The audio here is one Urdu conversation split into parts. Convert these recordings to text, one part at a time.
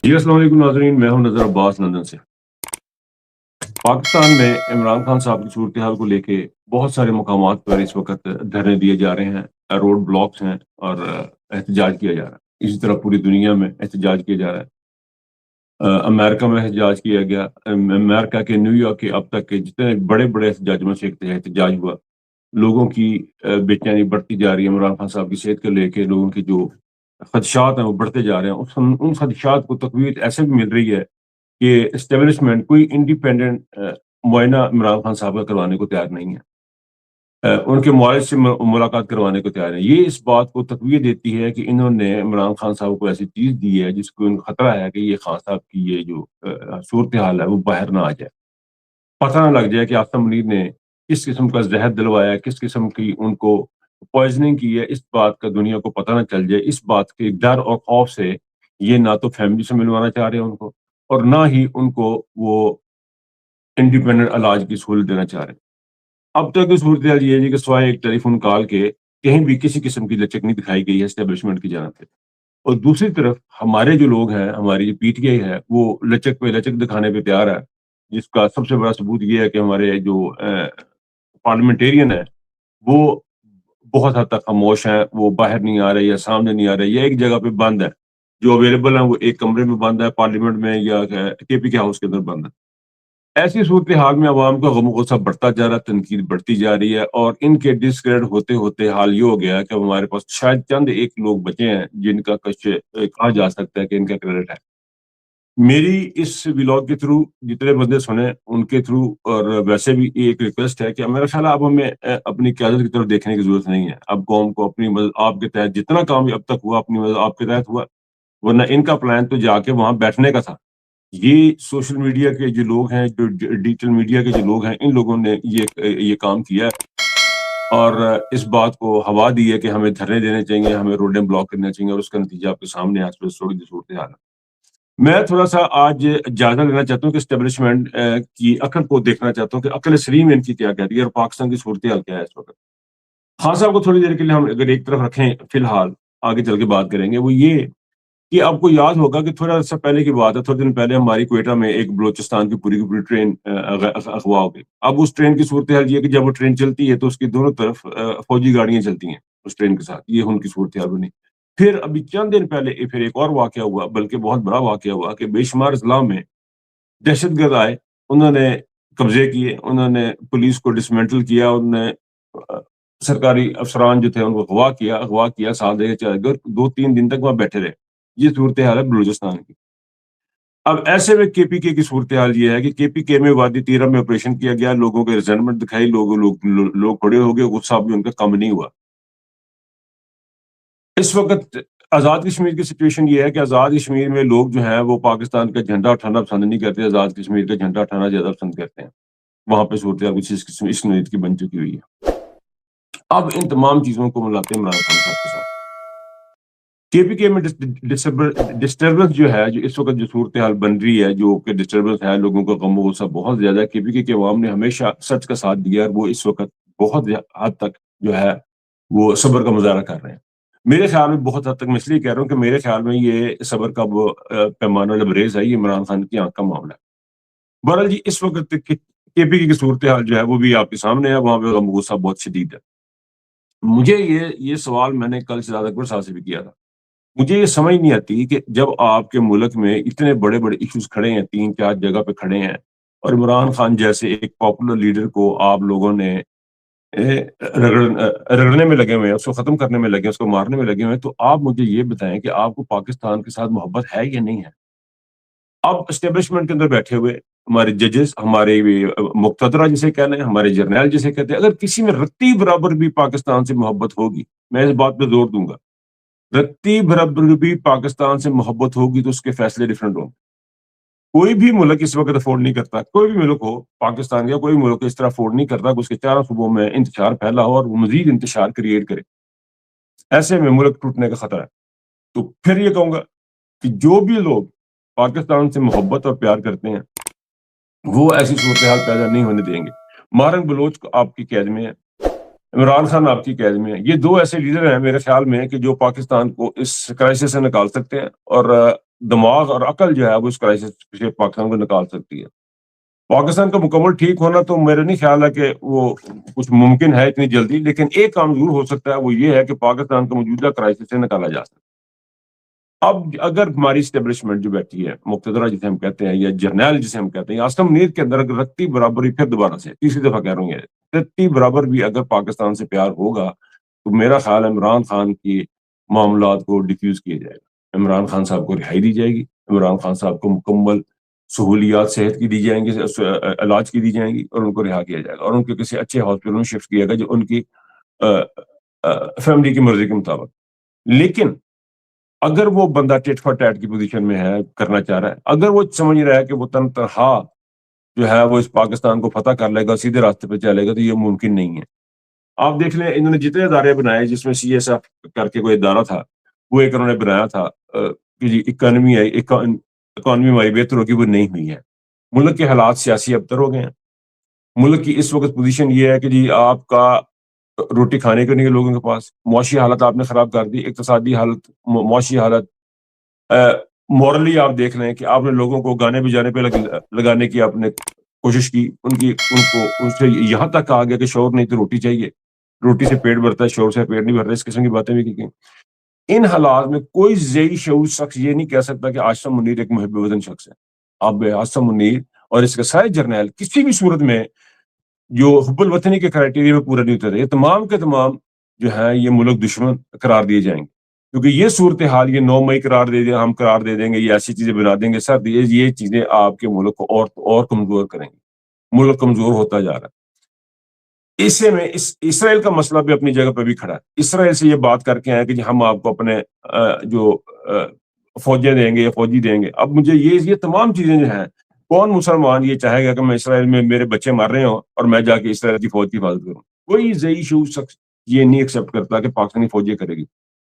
جی السلام علیکم ناظرین، میں ہوں نظر عباس لندن سے۔ پاکستان میں عمران خان صاحب کی صورتحال کو لے کے بہت سارے مقامات پر اس وقت دھرنے دیے جا رہے ہیں، روڈ بلاکس ہیں اور احتجاج کیا جا رہا ہے۔ اسی طرح پوری دنیا میں احتجاج کیا جا رہا ہے۔ امریکہ میں احتجاج کیا گیا۔ امریکہ کے نیو یارک کے اب تک کے جتنے بڑے بڑے احتجاجوں سے احتجاج ہوا، لوگوں کی بے چینی بڑھتی جا رہی ہے۔ عمران خان صاحب کی صحت کو لے کے لوگوں کی جو خدشات ہیں وہ بڑھتے جا رہے ہیں۔ ان خدشات کو تقویت ایسے بھی مل رہی ہے کہ اسٹیبلشمنٹ کوئی انڈیپینڈنٹ معائنہ عمران خان صاحب کا کروانے کو تیار نہیں ہے، ان کے معالج سے ملاقات کروانے کو تیار ہے۔ یہ اس بات کو تقویت دیتی ہے کہ انہوں نے عمران خان صاحب کو ایسی چیز دی ہے جس کو ان کو خطرہ ہے کہ یہ خان صاحب کی یہ جو صورتحال ہے وہ باہر نہ آ جائے، پتہ نہ لگ جائے کہ آصف منیر نے کس قسم کا زہر دلوایا، کس قسم کی ان کو پوائزننگ کی ہے۔ اس بات کا دنیا کو پتہ نہ چل جائے۔ اس بات کے ڈر اور خوف سے یہ نہ تو فیملی سے ملوانا چاہ رہے ہیں ان کو، اور نہ ہی ان کو وہ انڈیپینڈنٹ علاج کی سہولت دینا چاہ رہے ہیں۔ اب تک کی صورتحال یہ ہے کہ سوائے ایک ٹیلی فون کال کے کہیں بھی کسی قسم کی لچک نہیں دکھائی گئی ہے اسٹیبلشمنٹ کی جانب سے۔ اور دوسری طرف ہمارے جو لوگ ہیں، ہماری جو پی ٹی آئی ہے، وہ لچک پہ لچک دکھانے پہ تیار ہے، جس کا سب سے بڑا ثبوت یہ ہے کہ ہمارے جو پارلیمنٹیرین ہے وہ بہت حد تک خاموش ہیں، وہ باہر نہیں آ رہے یا سامنے نہیں آ رہے یا ایک جگہ پہ بند ہے، جو اویلیبل ہیں وہ ایک کمرے میں بند ہے پارلیمنٹ میں یا کے پی کے ہاؤس کے اندر بند ہے۔ ایسی صورتحال میں عوام کا غم و غصہ بڑھتا جا رہا ہے، تنقید بڑھتی جا رہی ہے، اور ان کے ڈسکریڈٹ ہوتے ہوتے حال یہ ہو گیا کہ ہمارے پاس شاید چند ایک لوگ بچے ہیں جن کا کچھ کہا جا سکتا ہے کہ ان کا کریڈٹ ہے۔ میری اس ولاگ کے تھرو جتنے بندے سنیں ان کے تھرو، اور ویسے بھی ایک ریکویسٹ ہے کہ میرا خیال ہے اب ہمیں اپنی قیادت کی طرف دیکھنے کی ضرورت نہیں ہے۔ اب قوم کو اپنی مدد آپ کے تحت جتنا کام اب تک ہوا اپنی مدد آپ کے تحت ہوا، ورنہ ان کا پلان تو جا کے وہاں بیٹھنے کا تھا۔ یہ سوشل میڈیا کے جو لوگ ہیں، جو ڈیجیٹل میڈیا کے جو لوگ ہیں، ان لوگوں نے یہ کام کیا ہے اور اس بات کو ہوا دی ہے کہ ہمیں دھرنے دینے چاہیے، ہمیں روڈیں بلاک کرنا چاہیے، اور اس کا نتیجہ آپ کے سامنے ہے۔ صورتحال ہے۔ میں تھوڑا سا آج جائزہ لینا چاہتا ہوں کہ اسٹیبلشمنٹ کی عقل کو دیکھنا چاہتا ہوں کہ عقل سلیم ان کی کیا کہتی ہے اور پاکستان کی صورتحال کیا ہے اس وقت۔ خان صاحب کو تھوڑی دیر کے لیے ہم اگر ایک طرف رکھیں، فی الحال آگے چل کے بات کریں گے، وہ یہ کہ آپ کو یاد ہوگا کہ تھوڑا سا پہلے کی بات ہے، تھوڑے دن پہلے ہماری کوئٹہ میں ایک بلوچستان کی پوری ٹرین اغوا ہو گئی۔ اب اس ٹرین کی صورتحال یہ ہے کہ جب وہ ٹرین چلتی ہے تو اس کی دونوں طرف فوجی گاڑیاں چلتی ہیں اس ٹرین کے ساتھ، یہ ان کی صورتحال بنی۔ پھر ابھی چند دن پہلے پھر ایک اور واقعہ ہوا، بلکہ بہت بڑا واقعہ ہوا، کہ بے شمار اضلاع میں دہشت گرد آئے، انہوں نے قبضے کیے، انہوں نے پولیس کو ڈسمینٹل کیا، انہوں نے سرکاری افسران جو تھے ان کو اغوا کیا، سال دے کے 2-3 دن تک وہاں بیٹھے رہے۔ یہ صورتحال ہے بلوچستان کی۔ اب ایسے میں کے پی کے کی صورتحال یہ ہے کہ کے پی کے میں وادی تیرہ میں آپریشن کیا گیا، لوگوں کے ریزنٹمنٹ دکھائی، لوگ کھڑے ہو گئے، غصہ بھی ان کا کم نہیں ہوا۔ اس وقت آزاد کشمیر کی سچویشن یہ ہے کہ آزاد کشمیر میں لوگ جو ہیں وہ پاکستان کا جھنڈا اٹھانا پسند نہیں کرتے، آزاد کشمیر کا جھنڈا اٹھانا زیادہ پسند کرتے ہیں۔ وہاں پہ صورتحال کچھ اس نوعیت کی بن چکی ہوئی ہے۔ اب ان تمام چیزوں کو ملاتے ہیں عمران خان صاحب کے ساتھ، کے پی کے میں ڈسٹربنس جو ہے، جو اس وقت جو صورتحال بن رہی ہے، جو کہ ڈسٹربنس ہے، لوگوں کا غم و غصہ بہت زیادہ ہے۔ کے پی کے عوام نے ہمیشہ سچ کا ساتھ دیا، اور وہ اس وقت بہت حد تک جو ہے وہ صبر کا مظاہرہ کر رہے ہیں۔ میرے خیال میں بہت حد تک میں اس لیے کہہ رہا ہوں کہ میرے خیال میں یہ صبر کا وہ پیمانہ لبریز ہے، یہ عمران خان کی آنکھ کا معاملہ ہے۔ بہرحال جی، اس وقت کے پی کی صورتحال جو ہے وہ بھی آپ کے سامنے ہے، وہاں پہ غم و غصہ بہت شدید ہے۔ مجھے یہ سوال میں نے کل شہزاد اکبر صاحب سے بھی کیا تھا۔ مجھے یہ سمجھ نہیں آتی کہ جب آپ کے ملک میں اتنے بڑے بڑے ایشوز کھڑے ہیں، 3-4 جگہ پہ کھڑے ہیں، اور عمران خان جیسے ایک پاپولر لیڈر کو آپ لوگوں نے رگڑنے میں لگے ہوئے ہیں، اس کو ختم کرنے میں لگے ہیں، اس کو مارنے میں لگے ہوئے ہیں، تو آپ مجھے یہ بتائیں کہ آپ کو پاکستان کے ساتھ محبت ہے یا نہیں ہے؟ اب اسٹیبلشمنٹ کے اندر بیٹھے ہوئے ہمارے ججز، ہمارے مقتدرہ جسے کہنا ہے، ہمارے جرنیل جسے کہتے ہیں، اگر کسی میں رتی برابر بھی پاکستان سے محبت ہوگی، میں اس بات پہ زور دوں گا، رتی برابر بھی پاکستان سے محبت ہوگی تو اس کے فیصلے ڈفرنٹ ہوں گے۔ کوئی بھی ملک اس وقت افورڈ نہیں کرتا، کوئی بھی ملک ہو، پاکستان یا کوئی ملک اس طرح افورڈ نہیں کرتا کہ اس کے چاروں صوبوں میں انتشار پھیلا ہو اور وہ مزید انتشار کریٹ کرے۔ ایسے میں ملک ٹوٹنے کا خطرہ ہے۔ تو پھر یہ کہوں گا کہ جو بھی لوگ پاکستان سے محبت اور پیار کرتے ہیں وہ ایسی صورتحال پیدا نہیں ہونے دیں گے۔ مارن بلوچ آپ کی قید میں ہے، عمران خان آپ کی قید میں ہے۔ یہ دو ایسے لیڈر ہیں میرے خیال میں کہ جو پاکستان کو اس کرائسس سے نکال سکتے ہیں، اور دماغ اور عقل جو ہے وہ اس کرائسس سے پاکستان کو نکال سکتی ہے. پاکستان کا مکمل ٹھیک ہونا تو میرا نہیں خیال ہے کہ وہ کچھ ممکن ہے اتنی جلدی، لیکن ایک کام ضرور ہو سکتا ہے، وہ یہ ہے کہ پاکستان کو موجودہ کرائسس سے نکالا جا سکتا ہے. اب اگر ہماری اسٹیبلشمنٹ جو بیٹھی ہے، مقتدرہ جسے ہم کہتے ہیں یا جرنیل جسے ہم کہتے ہیں، آسم منیر کے اندر اگر رتی برابری، پھر دوبارہ سے تیسری دفعہ کہہ رہا ہوں، یہ رتی برابر بھی اگر پاکستان سے پیار ہوگا تو میرا خیال ہے عمران خان کی معاملات کو ڈیفیوز کیا جائے گا. عمران خان صاحب کو رہائی دی جائے گی، عمران خان صاحب کو مکمل سہولیات صحت کی دی جائیں گی، علاج کی دی جائیں گی، اور ان کو رہا کیا جائے گا اور ان کو کسی اچھے ہاسپٹل میں شفٹ کیا گا جو ان کی فیملی کی مرضی کے مطابق. لیکن اگر وہ بندہ ٹیٹ فار ٹیٹ کی پوزیشن میں ہے، کرنا چاہ رہا ہے، اگر وہ سمجھ رہا ہے کہ وہ تنہا جو ہے وہ اس پاکستان کو فتح کر لے گا، سیدھے راستے پہ چلے گا، تو یہ ممکن نہیں ہے. آپ دیکھ لیں انہوں نے جتنے ادارے بنائے، جس میں سی ایس ایف کر کے کوئی ادارہ تھا، وہ ایک انہوں نے بنایا تھا کہ جی اکانومی ہماری بہتر ہوگی، وہ نہیں ہوئی ہے. ملک کے حالات سیاسی ابتر ہو گئے ہیں. ملک کی اس وقت پوزیشن یہ ہے کہ جی آپ کا روٹی کھانے کے نہیں لوگوں کے پاس، معاشی حالت آپ نے خراب کر دی، اقتصادی حالت، معاشی حالت، مورلی آپ دیکھ لیں کہ آپ نے لوگوں کو گانے بجانے پہ لگانے کی آپ نے کوشش کی، ان سے یہاں تک کہا گیا کہ شور نہیں تو روٹی چاہیے، روٹی سے پیٹ بھرتا ہے، شور سے پیٹ نہیں بھرتا، اس قسم کی باتیں بھی کی. ان حالات میں کوئی ذیلی شعور شخص یہ نہیں کہہ سکتا کہ آصم منیر ایک محب وطن شخص ہے. اب آصم منیر اور اس کے سارے جرنیل کسی بھی صورت میں جو حب الوطنی کے کرائٹیریا میں پورا نہیں اترے، یہ تمام کے تمام جو ہے یہ ملک دشمن قرار دیے جائیں گے. کیونکہ یہ صورتحال، یہ 9 مئی قرار دے دیں، ہم قرار دے دیں گے، یہ ایسی چیزیں بنا دیں گے سر، یہ چیزیں آپ کے ملک کو اور کمزور کریں گے. ملک کمزور ہوتا جا رہا ہے. اسے میں اسرائیل کا مسئلہ بھی اپنی جگہ پہ بھی کھڑا ہے. اسرائیل سے یہ بات کر کے آئے کہ جی ہم آپ کو اپنے جو فوجیں دیں گے یا فوجی دیں گے. اب مجھے یہ تمام چیزیں جو ہیں، کون مسلمان یہ چاہے گا کہ میں اسرائیل میں میرے بچے مر رہے ہوں اور میں جا کے اسرائیل کی فوج کی حفاظت کروں؟ کوئی ذیلی شعور شخص یہ نہیں ایکسیپٹ کرتا کہ پاکستانی فوج یہ کرے گی.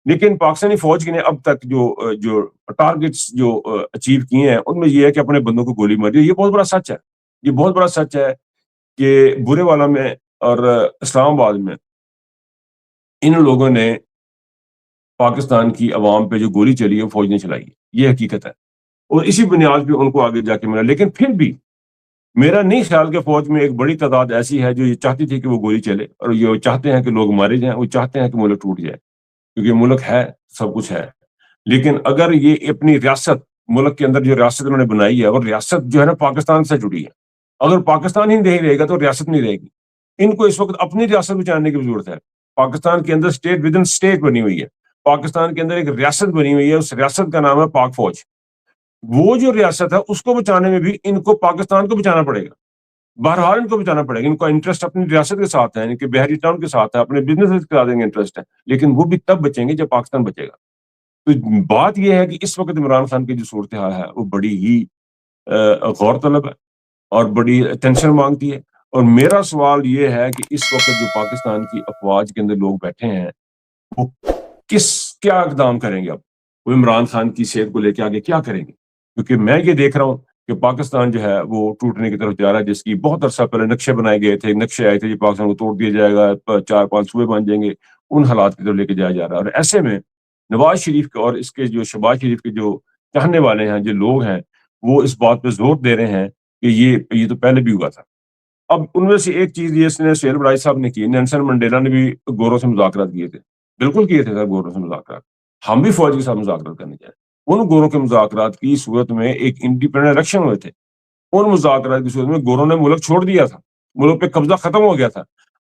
لیکن پاکستانی فوج نے اب تک جو ٹارگٹس جو اچیو کیے ہیں، ان میں یہ ہے کہ اپنے بندوں کو گولی ماری. یہ بہت بڑا سچ ہے، یہ بہت بڑا سچ ہے کہ برے والا میں اور اسلام آباد میں ان لوگوں نے پاکستان کی عوام پہ جو گولی چلی ہے فوج نے چلائی ہے. یہ حقیقت ہے اور اسی بنیاد پہ ان کو آگے جا کے ملا. لیکن پھر بھی میرا نہیں خیال کہ فوج میں ایک بڑی تعداد ایسی ہے جو یہ چاہتی تھی کہ وہ گولی چلے، اور یہ چاہتے ہیں کہ لوگ مارے جائیں، وہ چاہتے ہیں کہ ملک ٹوٹ جائے، کیونکہ ملک ہے، سب کچھ ہے. لیکن اگر یہ اپنی ریاست، ملک کے اندر جو ریاست انہوں نے بنائی ہے، اور ریاست جو ہے نا پاکستان سے جڑی ہے، اگر پاکستان ہی نہیں رہے گا تو ریاست نہیں رہے گی. ان کو اس وقت اپنی ریاست بچانے کی ضرورت ہے. پاکستان کے another state with in state بنی ہوئی ہے، پاکستان کے اندر ایک ریاست بنی ہوئی ہے، اس ریاست کا نام ہے پاک فوج. وہ جو ریاست ہے اس کو بچانے میں بھی ان کو پاکستان کو بچانا پڑے گا. بہرحال ان کو بچانا پڑے گا. ان کا انٹرسٹ اپنی ریاست کے ساتھ ہے، ان کے بحری ٹاؤن کے ساتھ ہے، اپنے بزنس کے ساتھ انٹرسٹ ہے، لیکن وہ بھی تب بچیں گے جب پاکستان بچے گا. تو بات یہ ہے کہ اس وقت عمران خان کی جو صورتحال ہے وہ بڑی ہی غور طلب ہے اور بڑی ٹینشن مانگتی ہے. اور میرا سوال یہ ہے کہ اس وقت جو پاکستان کی افواج کے اندر لوگ بیٹھے ہیں وہ کیا اقدام کریں گے؟ اب وہ عمران خان کی صحت کو لے کے آگے کیا کریں گے؟ کیونکہ میں یہ دیکھ رہا ہوں کہ پاکستان جو ہے وہ ٹوٹنے کی طرف جا رہا ہے، جس کی بہت عرصہ پہلے نقشے بنائے گئے تھے، نقشے آئے تھے جی پاکستان کو توڑ دیا جائے گا، 4-5 صوبے بن جائیں گے، ان حالات کی طرف لے کے جایا جا رہا ہے. اور ایسے میں نواز شریف کے اور اس کے جو شہباز شریف کے جو چاہنے والے ہیں، جو لوگ ہیں، وہ اس بات پہ زور دے رہے ہیں کہ یہ تو پہلے بھی ہوا تھا. اب ان میں سے ایک چیز یہ اس نے سہیل بڑائی صاحب نے کی، نیلسن منڈیلا نے بھی گوروں سے مذاکرات کیے تھے، بالکل کیے تھے سر گوروں سے مذاکرات. ہم بھی فوج کے ساتھ مذاکرات کرنے چاہیں. ان گوروں کے مذاکرات کی صورت میں ایک انڈیپینڈنٹ الیکشن ہوئے تھے، ان مذاکرات کی صورت میں گوروں نے ملک چھوڑ دیا تھا، ملک پہ قبضہ ختم ہو گیا تھا.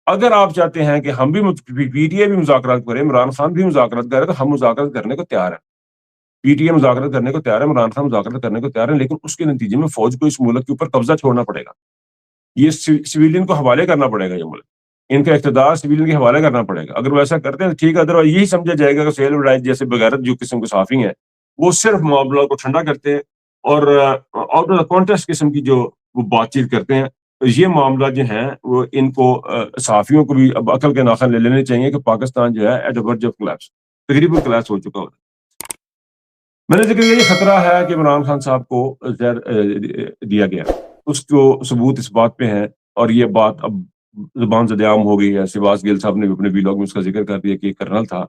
اگر آپ چاہتے ہیں کہ ہم بھی پی ٹی اے بھی مذاکرات کریں، عمران خان بھی مذاکرات کرے، تو ہم مذاکرات کرنے کو تیار ہیں. پی ٹی اے مذاکرات کرنے کو تیار ہے، عمران خان مذاکرات کرنے کو تیار ہے، لیکن اس کے نتیجے میں فوج کو اس ملک کے اوپر قبضہ چھوڑنا پڑے گا. یہ سویلین کو حوالے کرنا پڑے گا، یہ ملک ان کا اقتدار سویلین کے حوالے کرنا پڑے گا. اگر وہ ایسا کرتے ہیں تو ٹھیک ہے، ادروائز یہی سمجھا جائے گا کہ سہیل بڑائی جیسے بغیرت جو قسم کے صحافی ہیں وہ صرف معاملہ کو ٹھنڈا کرتے ہیں اور آؤٹ آف کانٹیکسٹ قسم کی جو وہ بات چیت کرتے ہیں. یہ معاملہ جو ہیں وہ ان کو صحافیوں کو بھی اب عقل کے ناخن لے لینے چاہیے کہ پاکستان جو ہے ایٹ ورج آف کلیپس، تقریباً کلیپس ہو چکا ہوتا ہے. میں نے ذکر کیا یہ خطرہ ہے کہ عمران خان صاحب کو زہر دیا گیا، اس کو ثبوت اس بات پہ ہے، اور یہ بات اب زبان زد عام ہو گئی ہے. شہباز گل صاحب نے بھی اپنے ویلاگ میں اس کا ذکر کر دیا کہ یہ کرنل تھا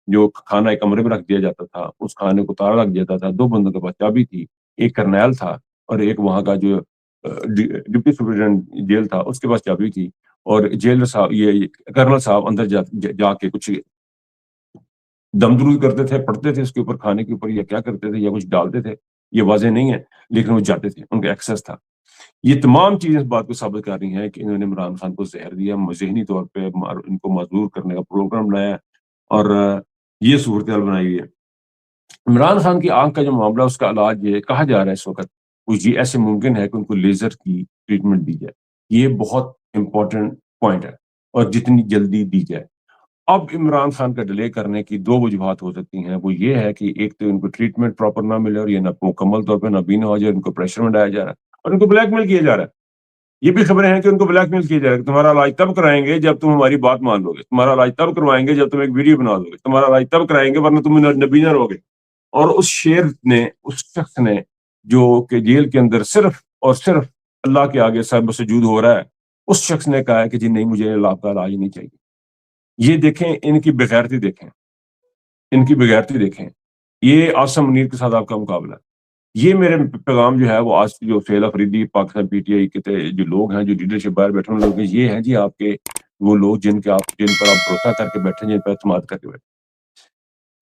جو کھانا ایک کمرے میں رکھ دیا جاتا تھا، اس کھانے کو تالا لگ جاتا تھا، 2 بندوں کے پاس چابی تھی، ایک کرنیل تھا اور ایک وہاں کا جو ڈپٹی سپرنٹینڈنٹ جیل تھا اس کے پاس چابی تھی، اور جیلر صاحب یہ کرنل صاحب اندر جا کے کچھ دم درود کرتے تھے، پڑھتے تھے اس کے اوپر، کھانے کے اوپر، یا کیا کرتے تھے یا کچھ ڈالتے تھے، یہ واضح نہیں ہے، لیکن وہ جاتے تھے، ان کا ایکسس تھا۔ یہ تمام چیزیں اس بات کو ثابت کر رہی ہیں کہ انہوں نے عمران خان کو زہر دیا، ذہنی طور پہ ان کو معذور کرنے کا پروگرام بنایا ہے، اور یہ صورتحال بنائی ہوئی ہے۔ عمران خان کی آنکھ کا جو معاملہ، اس کا علاج یہ کہا جا رہا ہے اس وقت، وہ یہ ایسے ممکن ہے کہ ان کو لیزر کی ٹریٹمنٹ دی جائے۔ یہ بہت امپورٹنٹ پوائنٹ ہے، اور جتنی جلدی دی جائے۔ اب عمران خان کا ڈیلے کرنے کی 2 وجوہات ہو سکتی ہیں، وہ یہ ہے کہ ایک تو ان کو ٹریٹمنٹ پراپر نہ ملے، اور یہ نہ مکمل طور پہ نابینا ہو جائے، ان کو پریشر میں ڈایا جا رہا ہے، اور ان کو بلیک میل کیا جا رہا ہے۔ یہ بھی خبریں ہیں کہ ان کو بلیک میل کیا جا رہا ہے کہ تمہارا علاج تب کرائیں گے جب تم ہماری بات مان لو گے، تمہارا علاج تب کروائیں گے جب تم ایک ویڈیو بنا دو گے، تمہارا علاج تب کرائیں گے ورنہ تم نبینا رہو گے۔ اور اس شیر نے، اس شخص نے جو کہ جیل کے اندر صرف اور صرف اللہ کے آگے سر بسجود ہو رہا ہے، اس شخص نے کہا ہے کہ جی نہیں، مجھے آپ کا علاج نہیں چاہیے۔ یہ دیکھیں ان کی بغیرتی، دیکھیں ان کی بغیرتی، دیکھیں یہ عاصم منیر کے ساتھ آپ کا مقابلہ ہے۔ یہ میرے پیغام جو ہے وہ آج جو فیل Afridi Pakistan P T I کے جو لوگ ہیں، جو لیڈرشپ باہر بیٹھے ہوئے لوگ ہیں، یہ ہیں جی آپ کے وہ لوگ جن پر آپ بھروسہ کر کے بیٹھے، جن پر اعتماد کر کے بیٹھے۔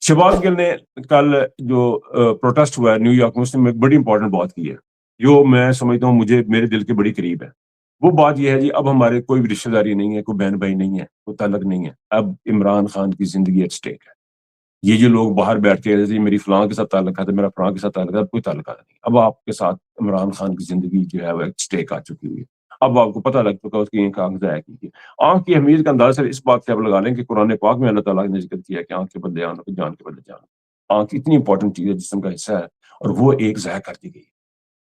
شہباز گل نے کل جو پروٹیسٹ ہوا ہے نیو یارک میں، اس نے ایک بڑی امپورٹنٹ بات کی ہے، جو میں سمجھتا ہوں مجھے میرے دل کے بڑی قریب ہے۔ وہ بات یہ ہے جی، اب ہمارے کوئی بھی رشتہ داری نہیں ہے، کوئی بہن بھائی نہیں ہے، کوئی تعلق نہیں ہے، اب عمران خان کی زندگی ایٹ اسٹیک ہے۔ یہ جو لوگ باہر بیٹھ کے جی میری فلاں کے ساتھ تعلق ہے، میرا فلاں کے ساتھ تعلق ہے، اب کوئی تعلقات نہیں۔ اب آپ کے ساتھ عمران خان کی زندگی جو ہے وہ ایٹ اسٹیک آ چکی ہوئی ہے۔ اب آپ کو پتہ لگ چکا اس کی آنکھ ضائع کی۔ آنکھ کی اہمیت کا اندازہ صرف اس بات سے آپ لگا لیں کہ قرآن پاک میں اللہ تعالیٰ نے ذکر کیا کہ آنکھ کے بدلے آنکھ، جان کے بدلے جان۔ آنکھ اتنی امپورٹنٹ چیز ہے، جسم کا حصہ ہے، اور وہ ایک ضائع کر دی گئی۔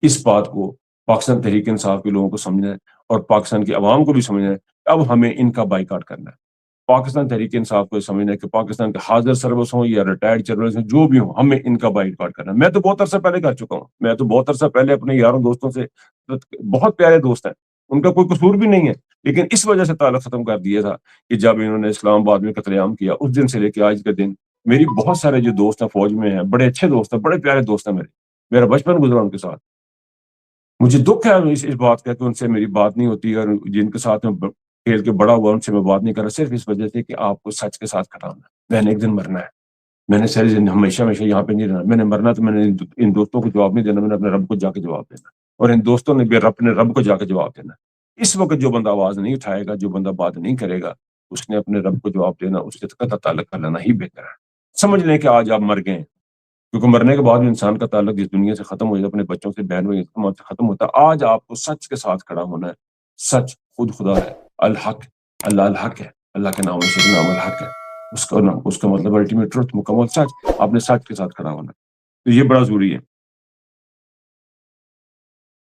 اس بات کو پاکستان تحریک انصاف کے لوگوں کو سمجھنا ہے، اور پاکستان کی عوام کو بھی سمجھنا ہے۔ اب ہمیں ان کا بائیکاٹ کرنا ہے۔ پاکستان تحریک انصاف کو سمجھنا ہے کہ پاکستان کے حاضر سروس ہوں یا ریٹائرڈ سروس ہوں، جو بھی ہوں، ہمیں ان کا بائیکاٹ کرنا ہے۔ میں تو بہت عرصہ پہلے کر چکا ہوں، میں تو بہت عرصہ پہلے اپنے یاروں دوستوں سے، بہت پیارے دوست ہیں، ان کا کوئی قصور بھی نہیں ہے، لیکن اس وجہ سے تعلق ختم کر دیا تھا کہ جب انہوں نے اسلام آباد میں قتل عام کیا، اس دن سے لے کے آج کے دن میری بہت سارے جو دوست ہیں فوج میں ہیں، بڑے اچھے دوست ہیں، بڑے پیارے دوست ہیں، میرا بچپن گزرا ان کے ساتھ۔ مجھے دکھ ہے اس بات کا کہ ان سے میری بات نہیں ہوتی، اور جن کے ساتھ میں کھیل کے بڑا ہوا ان سے میں بات نہیں کر رہا، صرف اس وجہ سے کہ آپ کو سچ کے ساتھ کھڑا ہونا ہے۔ میں نے ایک دن مرنا ہے، میں نے ساری زندگی ہمیشہ ہمیشہ یہاں پہ نہیں رہنا، میں نے مرنا تو میں نے ان دوستوں کو جواب نہیں دینا، میں نے اپنے رب کو جا کے جواب دینا، اور ان دوستوں نے بھی اپنے رب کو جا کے جواب دینا۔ اس وقت جو بندہ آواز نہیں اٹھائے گا، جو بندہ بات نہیں کرے گا، اس نے اپنے رب کو جواب دینا، اس سے قطع تعلق کر لینا ہی بہتر ہے۔ سمجھ لیں کہ آج آپ مر گئے ہیں، کیونکہ مرنے کے بعد بھی انسان کا تعلق اس دنیا سے ختم ہو جاتا ہے، اپنے بچوں سے، بہن بھائی سے ختم ہوتا ہے۔ آج آپ کو سچ کے ساتھ کھڑا ہونا ہے۔ سچ خود خدا ہے، الحق، اللہ الحق ہے، اللہ کے نام سے نام الحق ہے، اس کا مطلب الٹیمیٹ ٹروتھ، مکمل سچ۔ آپ نے سچ کے ساتھ کھڑا ہونا ہے، تو یہ بڑا ضروری ہے۔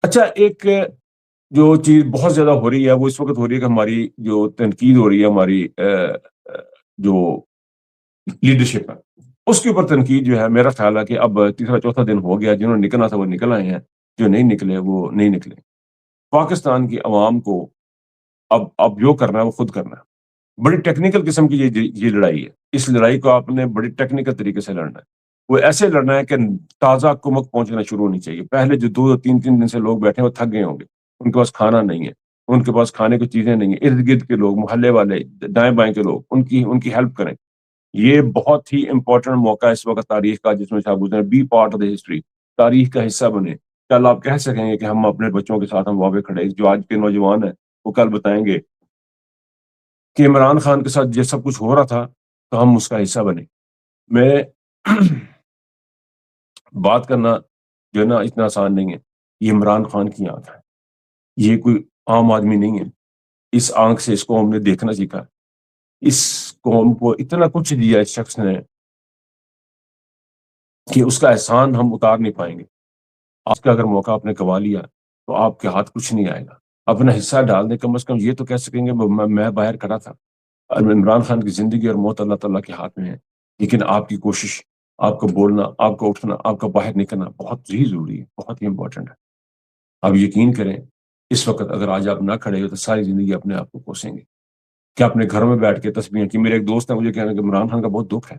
اچھا، ایک جو چیز بہت زیادہ ہو رہی ہے وہ اس وقت ہو رہی ہے کہ ہماری جو تنقید ہو رہی ہے، ہماری جو لیڈرشپ ہے، اس کے اوپر تنقید جو ہے، میرا خیال ہے کہ اب تیسرا چوتھا دن ہو گیا، جنہوں نے نکلنا تھا وہ نکل آئے ہیں، جو نہیں نکلے وہ نہیں نکلے۔ پاکستان کی عوام کو اب جو کرنا ہے وہ خود کرنا ہے۔ بڑی ٹیکنیکل قسم کی یہ لڑائی ہے۔ اس لڑائی کو آپ نے بڑی ٹیکنیکل طریقے سے لڑنا ہے۔ وہ ایسے لڑنا ہے کہ تازہ کمک پہنچنا شروع ہونی چاہیے۔ پہلے جو 2 3 دن سے لوگ بیٹھے ہیں وہ تھک گئے ہوں گے، ان کے پاس کھانا نہیں ہے، ان کے پاس کھانے کی چیزیں نہیں ہیں، ارد گرد کے لوگ، محلے والے، دائیں بائیں کے لوگ ان کی ہیلپ کریں۔ یہ بہت ہی امپورٹنٹ موقع ہے اس وقت تاریخ کا، جس میں سے آپ گزرے، be part of the history, تاریخ کا حصہ بنے۔ کل آپ کہہ سکیں گے کہ ہم اپنے بچوں کے ساتھ ہم واقع کھڑے، جو آج کے نوجوان ہیں وہ کل بتائیں گے کہ عمران خان کے ساتھ یہ سب کچھ ہو رہا تھا تو ہم اس کا حصہ بنے۔ میں بات کرنا جو ہے نا اتنا آسان نہیں ہے۔ یہ عمران خان کی آنکھ ہے، یہ کوئی عام آدمی نہیں ہے۔ اس آنکھ سے اس کو ہم نے دیکھنا سیکھا، اس قوم کو اتنا کچھ دیا اس شخص نے کہ اس کا احسان ہم اتار نہیں پائیں گے۔ آپ کا اگر موقع آپ نے گنوا لیا تو آپ کے ہاتھ کچھ نہیں آئے گا۔ اپنا حصہ ڈال دیں، کم از کم یہ تو کہہ سکیں گے میں باہر کھڑا تھا۔ عمران خان کی زندگی اور موت اللہ تعالیٰ کے ہاتھ میں ہے، لیکن آپ کی کوشش، آپ کا بولنا، آپ کا اٹھنا، آپ کا باہر نکلنا بہت ہی ضروری ہے، بہت ہی امپورٹنٹ ہے۔ آپ یقین کریں، اس وقت اگر آج آپ نہ کھڑے ہو تو ساری زندگی اپنے آپ کو کوسیں گے کہ اپنے گھروں میں بیٹھ کے تسبیحیں کی۔ میرے ایک دوست ہے، مجھے کہنا کہ عمران خان کا بہت دکھ ہے،